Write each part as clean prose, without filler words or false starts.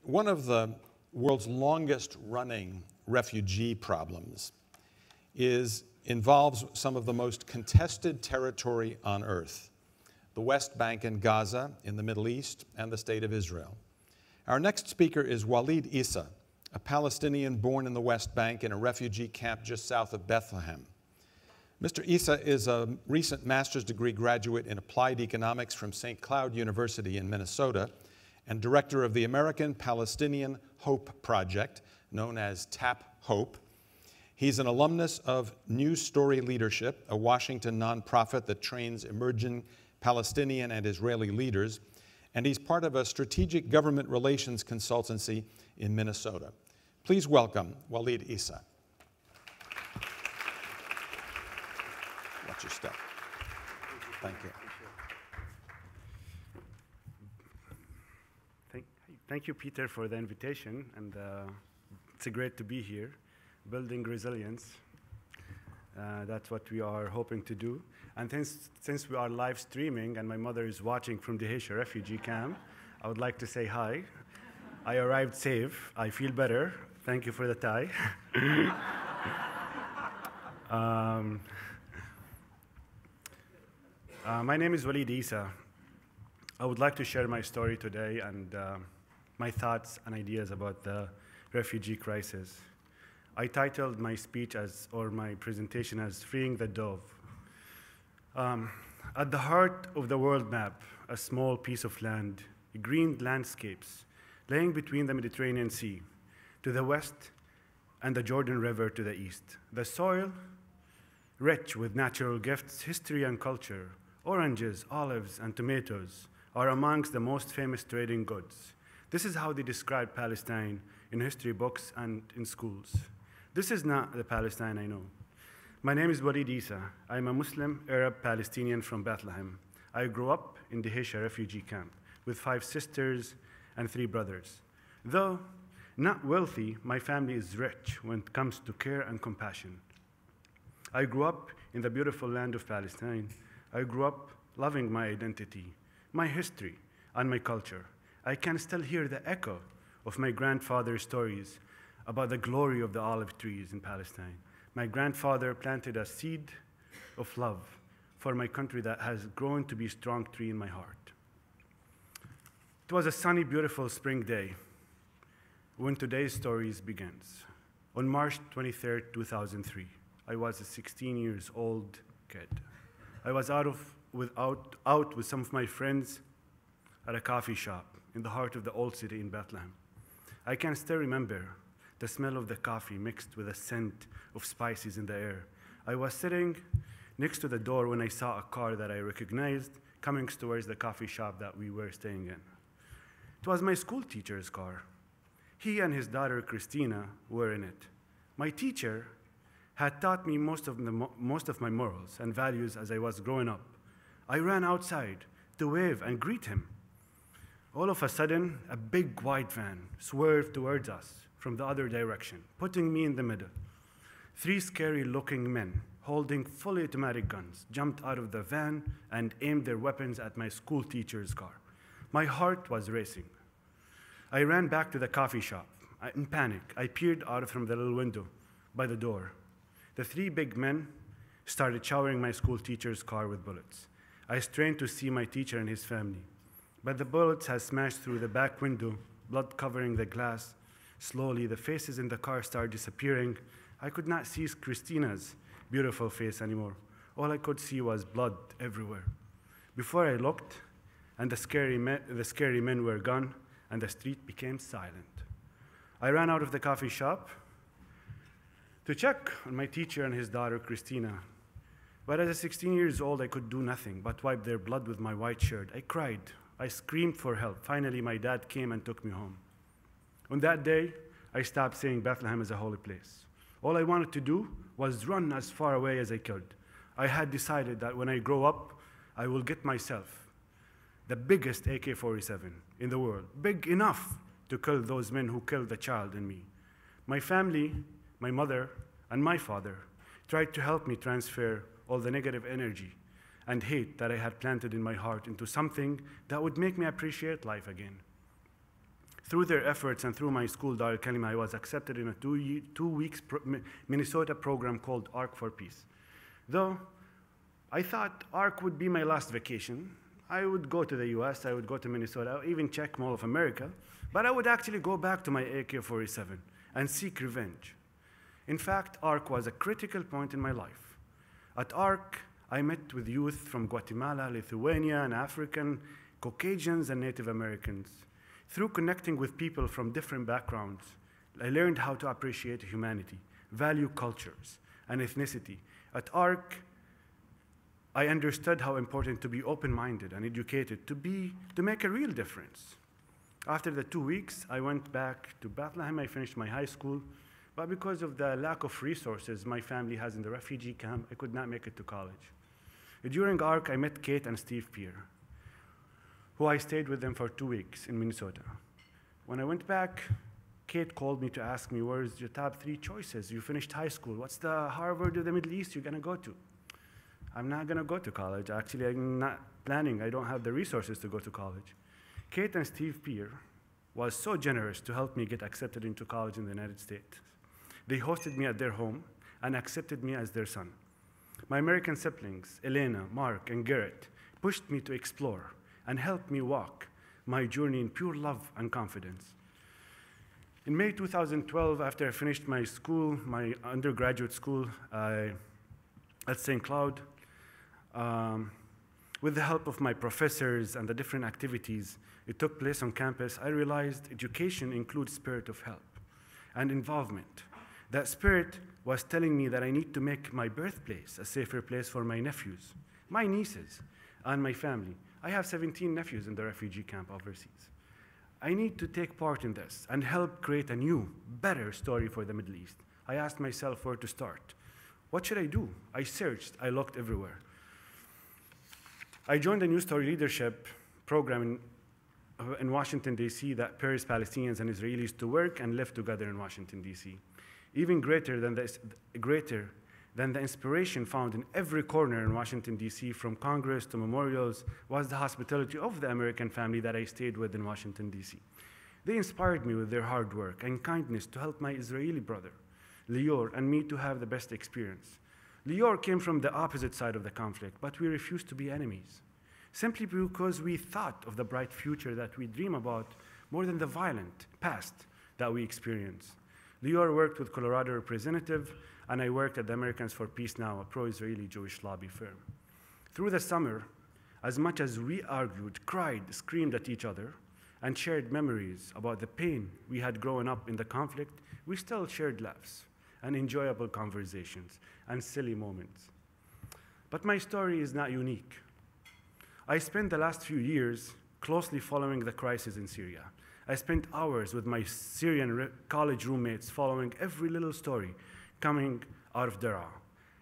One of the world's longest running refugee problems involves some of the most contested territory on earth, the West Bank and Gaza in the Middle East and the State of Israel. Our next speaker is Walid Issa, a Palestinian born in the West Bank in a refugee camp just south of Bethlehem. Mr. Issa is a recent master's degree graduate in applied economics from St. Cloud University in Minnesota and director of the American Palestinian Hope Project, known as TAP Hope. He's an alumnus of New Story Leadership, a Washington nonprofit that trains emerging Palestinian and Israeli leaders, and he's part of a strategic government relations consultancy in Minnesota. Please welcome Walid Issa. Watch your step. Thank you. Thank you, Peter, for the invitation, and it's great to be here, building resilience. That's what we are hoping to do. And since we are live streaming and my mother is watching from the Haitian refugee camp, I would like to say hi. I arrived safe. I feel better. Thank you for the tie. My name is Walid Issa. I would like to share my story today and my thoughts and ideas about the refugee crisis. I titled my speech or my presentation as Freeing the Dove. At the heart of the world map, a small piece of land, green landscapes, laying between the Mediterranean Sea to the west and the Jordan River to the east. The soil, rich with natural gifts, history and culture, oranges, olives, and tomatoes are amongst the most famous trading goods. This is how they describe Palestine in history books and in schools. This is not the Palestine I know. My name is Walid Issa. I'm a Muslim Arab Palestinian from Bethlehem. I grew up in the Haitian refugee camp with 5 sisters and 3 brothers. Though not wealthy, my family is rich when it comes to care and compassion. I grew up in the beautiful land of Palestine. I grew up loving my identity, my history, and my culture. I can still hear the echo of my grandfather's stories about the glory of the olive trees in Palestine. My grandfather planted a seed of love for my country that has grown to be a strong tree in my heart. It was a sunny, beautiful spring day when today's stories begins. On March 23rd, 2003, I was a 16-year-old kid. I was out with some of my friends at a coffee shop in the heart of the old city in Bethlehem. I can still remember the smell of the coffee mixed with a scent of spices in the air. I was sitting next to the door when I saw a car that I recognized coming towards the coffee shop that we were staying in. It was my school teacher's car. He and his daughter, Christina, were in it. My teacher had taught me most of my morals and values as I was growing up. I ran outside to wave and greet him. All of a sudden, a big white van swerved towards us from the other direction, putting me in the middle. 3 scary-looking men holding fully automatic guns jumped out of the van and aimed their weapons at my school teacher's car. My heart was racing. I ran back to the coffee shop. In panic, I peered out from the little window by the door. The 3 big men started showering my school teacher's car with bullets. I strained to see my teacher and his family, but the bullets had smashed through the back window, blood covering the glass. Slowly, the faces in the car started disappearing. I could not see Christina's beautiful face anymore. All I could see was blood everywhere. Before I looked, and the scary men were gone, and the street became silent. I ran out of the coffee shop to check on my teacher and his daughter, Christina. But as a 16-year-old, I could do nothing but wipe their blood with my white shirt. I cried. I screamed for help. Finally, my dad came and took me home. On that day, I stopped saying Bethlehem is a holy place. All I wanted to do was run as far away as I could. I had decided that when I grow up, I will get myself the biggest AK-47 in the world, big enough to kill those men who killed the child in me. My family, my mother, and my father tried to help me transfer all the negative energy and hate that I had planted in my heart into something that would make me appreciate life again. Through their efforts and through my school, Dar al-Kalima, I was accepted in a two-week Minnesota program called ARC for Peace. Though I thought ARC would be my last vacation. I would go to the US, I would go to Minnesota, I would even check Mall of America, but I would actually go back to my AK-47 and seek revenge. In fact, ARC was a critical point in my life. At ARC, I met with youth from Guatemala, Lithuania, and African, Caucasians, and Native Americans. Through connecting with people from different backgrounds, I learned how to appreciate humanity, value cultures, and ethnicity. At ARC, I understood how important to be open-minded and educated, to make a real difference. After the 2 weeks, I went back to Bethlehem. I finished my high school, but because of the lack of resources my family has in the refugee camp, I could not make it to college. During ARC, I met Kate and Steve Peer, who I stayed with them for 2 weeks in Minnesota. When I went back, Kate called me to ask me, where's your top 3 choices? You finished high school. What's the Harvard of the Middle East you're gonna go to? I'm not gonna go to college. Actually, I'm not planning. I don't have the resources to go to college. Kate and Steve Peer was so generous to help me get accepted into college in the United States. They hosted me at their home and accepted me as their son. My American siblings, Elena, Mark, and Garrett, pushed me to explore and helped me walk my journey in pure love and confidence. In May 2012, after I finished my school, my undergraduate school at St. Cloud, with the help of my professors and the different activities it took place on campus, I realized education includes spirit of help and involvement. That spirit was telling me that I need to make my birthplace a safer place for my nephews, my nieces, and my family. I have 17 nephews in the refugee camp overseas. I need to take part in this and help create a new, better story for the Middle East. I asked myself where to start. What should I do? I searched, I looked everywhere. I joined a New Story leadership program in Washington, D.C. that pairs Palestinians and Israelis to work and live together in Washington, D.C. Even greater than the inspiration found in every corner in Washington, D.C., from Congress to memorials, was the hospitality of the American family that I stayed with in Washington, D.C. They inspired me with their hard work and kindness to help my Israeli brother, Lior, and me to have the best experience. Lior came from the opposite side of the conflict, but we refused to be enemies, simply because we thought of the bright future that we dream about more than the violent past that we experience. Lior worked with Colorado representative, and I worked at the Americans for Peace Now, a pro-Israeli Jewish lobby firm. Through the summer, as much as we argued, cried, screamed at each other, and shared memories about the pain we had grown up in the conflict, we still shared laughs and enjoyable conversations and silly moments. But my story is not unique. I spent the last few years closely following the crisis in Syria. I spent hours with my Syrian college roommates following every little story coming out of Daraa.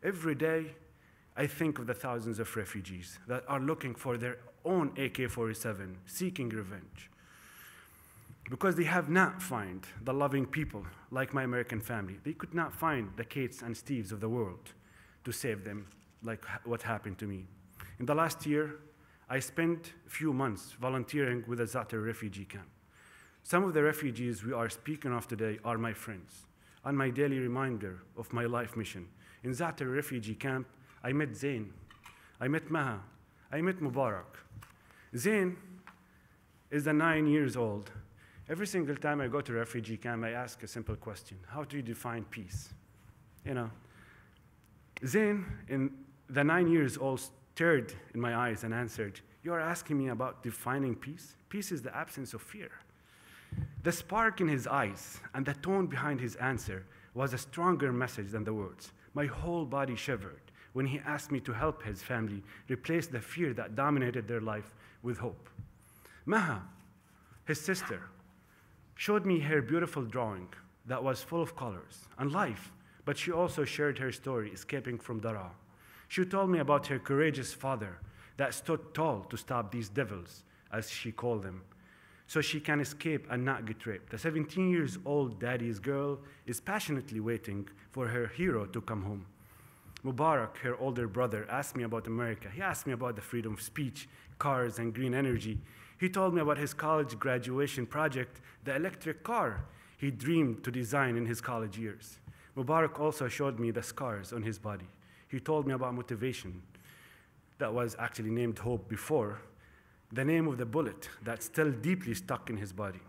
Every day, I think of the thousands of refugees that are looking for their own AK-47, seeking revenge. Because they have not found the loving people like my American family. They could not find the Kates and Steves of the world to save them, like what happened to me. In the last year, I spent a few months volunteering with a Zatar refugee camp. Some of the refugees we are speaking of today are my friends, and my daily reminder of my life mission. In Zatar refugee camp, I met Zain, I met Maha, I met Mubarak. Zain is 9 years old. Every single time I go to a refugee camp, I ask a simple question: how do you define peace? You know, Zain, in the 9 years old, stared in my eyes and answered, "You are asking me about defining peace? Peace is the absence of fear." The spark in his eyes and the tone behind his answer was a stronger message than the words. My whole body shivered when he asked me to help his family replace the fear that dominated their life with hope. Maha, his sister, showed me her beautiful drawing that was full of colors and life, but she also shared her story escaping from Daraa. She told me about her courageous father that stood tall to stop these devils, as she called them, so she can escape and not get raped. The 17-year-old daddy's girl is passionately waiting for her hero to come home. Mubarak, her older brother, asked me about America. He asked me about the freedom of speech, cars, and green energy. He told me about his college graduation project, the electric car he dreamed to design in his college years. Mubarak also showed me the scars on his body. He told me about motivation that was actually named hope before, the name of the bullet that's still deeply stuck in his body.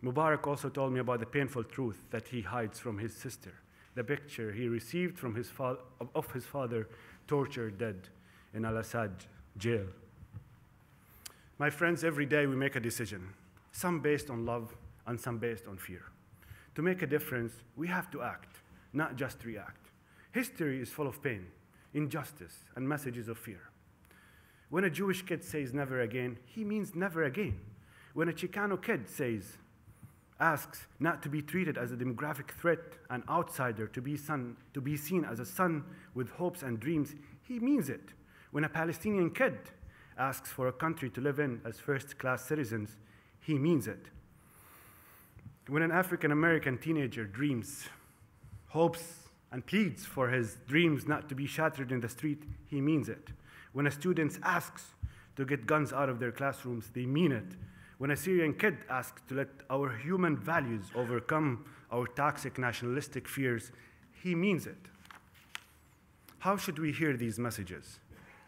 Mubarak also told me about the painful truth that he hides from his sister, the picture he received from of his father tortured dead in Al-Assad jail. My friends, every day we make a decision, some based on love and some based on fear. To make a difference, we have to act, not just react. History is full of pain, injustice, and messages of fear. When a Jewish kid says never again, he means never again. When a Chicano kid asks not to be treated as a demographic threat, an outsider, to be seen as a son with hopes and dreams, he means it. When a Palestinian kid asks for a country to live in as first-class citizens, he means it. When an African-American teenager dreams, hopes, and pleads for his dreams not to be shattered in the street, he means it. When a student asks to get guns out of their classrooms, they mean it. When a Syrian kid asks to let our human values overcome our toxic nationalistic fears, he means it. How should we hear these messages?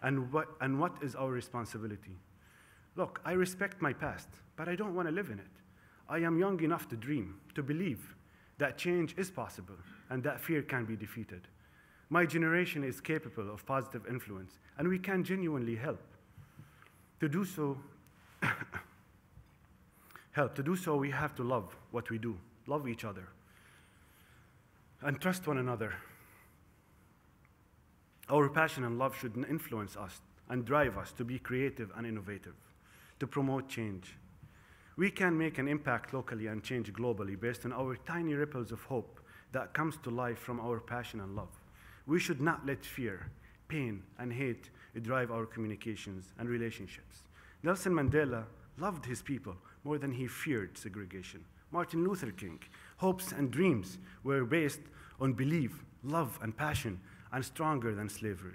And what is our responsibility? Look, I respect my past, but I don't want to live in it. I am young enough to dream, to believe that change is possible and that fear can be defeated. My generation is capable of positive influence, and we can genuinely help. To do so, we have to love what we do, love each other, and trust one another. Our passion and love should influence us and drive us to be creative and innovative, to promote change. We can make an impact locally and change globally based on our tiny ripples of hope that comes to life from our passion and love. We should not let fear, pain, and hate drive our communications and relationships. Nelson Mandela loved his people more than he feared segregation. Martin Luther King, hopes and dreams were based on belief, love, and passion, and stronger than slavery.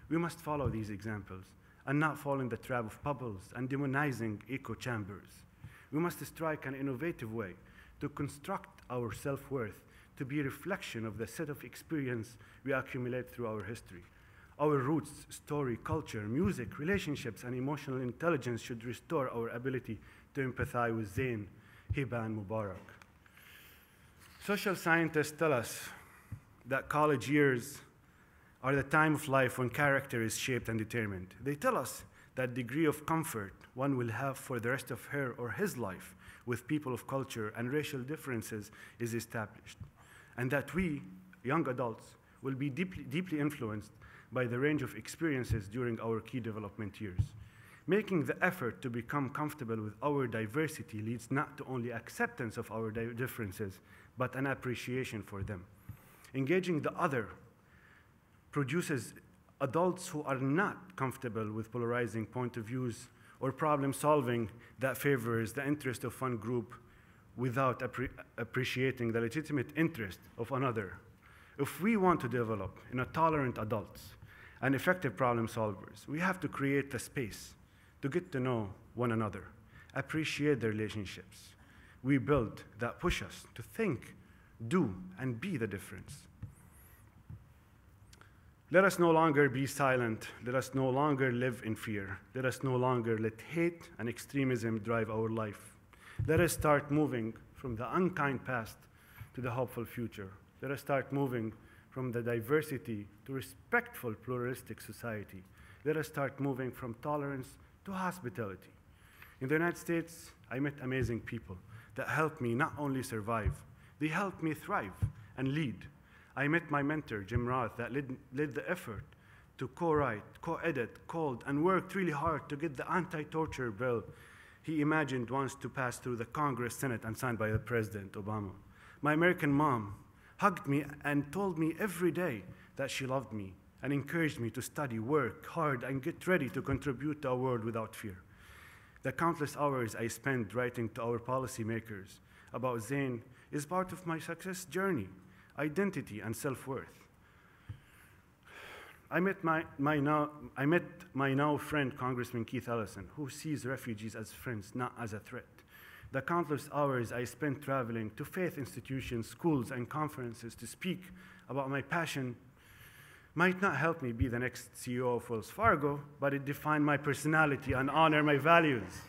We must follow these examples and not fall in the trap of bubbles and demonizing echo chambers. We must strike an innovative way to construct our self-worth to be a reflection of the set of experience we accumulate through our history. Our roots, story, culture, music, relationships, and emotional intelligence should restore our ability to empathize with Zain, Hiba, and Mubarak. Social scientists tell us that college years are the time of life when character is shaped and determined. They tell us that degree of comfort one will have for the rest of her or his life with people of culture and racial differences is established, and that we, young adults, will be deeply influenced by the range of experiences during our key development years. Making the effort to become comfortable with our diversity leads not to only acceptance of our differences, but an appreciation for them. Engaging the other produces adults who are not comfortable with polarizing point of views or problem solving that favors the interest of one group without appreciating the legitimate interest of another. If we want to develop in a tolerant adults and effective problem solvers, we have to create the space to get to know one another, appreciate the relationships we build that push us to think, do, and be the difference. Let us no longer be silent. Let us no longer live in fear. Let us no longer let hate and extremism drive our life. Let us start moving from the unkind past to the hopeful future. Let us start moving from the diversity to respectful pluralistic society. Let us start moving from tolerance to hospitality. In the United States, I met amazing people that helped me not only survive, they helped me thrive and lead. I met my mentor, Jim Roth, that led the effort to co-write, co-edit, called, and worked really hard to get the anti-torture bill he imagined once to pass through the Congress, Senate, and signed by the President Obama. My American mom hugged me and told me every day that she loved me and encouraged me to study, work hard, and get ready to contribute to a world without fear. The countless hours I spent writing to our policymakers about Zain is part of my success journey, identity, and self-worth. I met my now friend, Congressman Keith Ellison, who sees refugees as friends, not as a threat. The countless hours I spent traveling to faith institutions, schools, and conferences to speak about my passion might not help me be the next CEO of Wells Fargo, but it defined my personality and honor my values.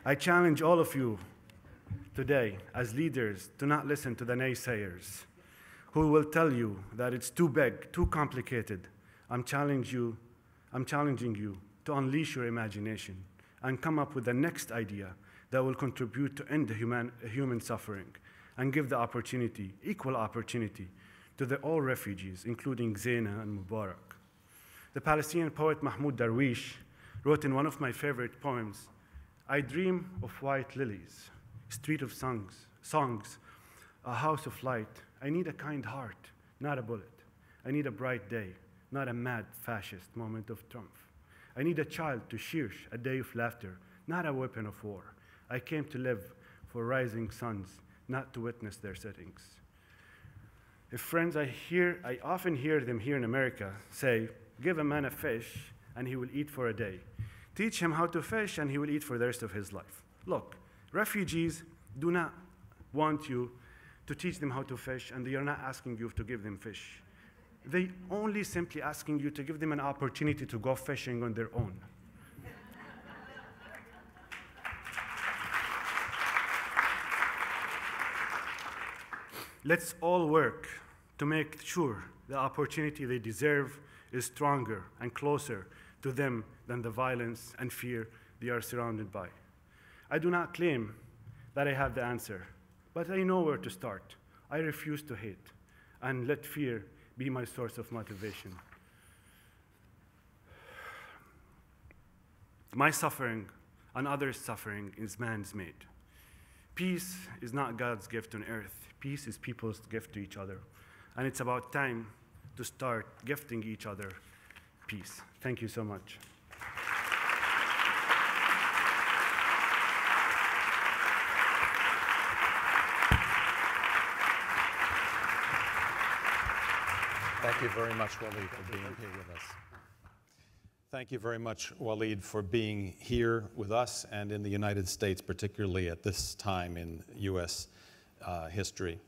I challenge all of you today as leaders to not listen to the naysayers who will tell you that it's too big, too complicated. I'm challenging you to unleash your imagination and come up with the next idea that will contribute to end human suffering and give the opportunity, equal opportunity, to all refugees, including Zaina and Mubarak. The Palestinian poet Mahmoud Darwish wrote in one of my favorite poems, "I dream of white lilies, street of songs, a house of light. I need a kind heart, not a bullet. I need a bright day, not a mad fascist moment of triumph. I need a child to cherish a day of laughter, not a weapon of war. I came to live for rising suns, not to witness their settings." If friends, I often hear them here in America say, "Give a man a fish and he will eat for a day. Teach him how to fish and he will eat for the rest of his life." Look, refugees do not want you to teach them how to fish, and they are not asking you to give them fish. They only simply asking you to give them an opportunity to go fishing on their own. Let's all work to make sure the opportunity they deserve is stronger and closer to them than the violence and fear they are surrounded by. I do not claim that I have the answer, but I know where to start. I refuse to hate and let fear be my source of motivation. My suffering and others' suffering is man's made. Peace is not God's gift on earth. Peace is people's gift to each other. And it's about time to start gifting each other peace. Thank you so much. Thank you very much, Walid, for being here with us. Thank you very much, Walid, for being here with us and in the United States, particularly at this time in U.S. history.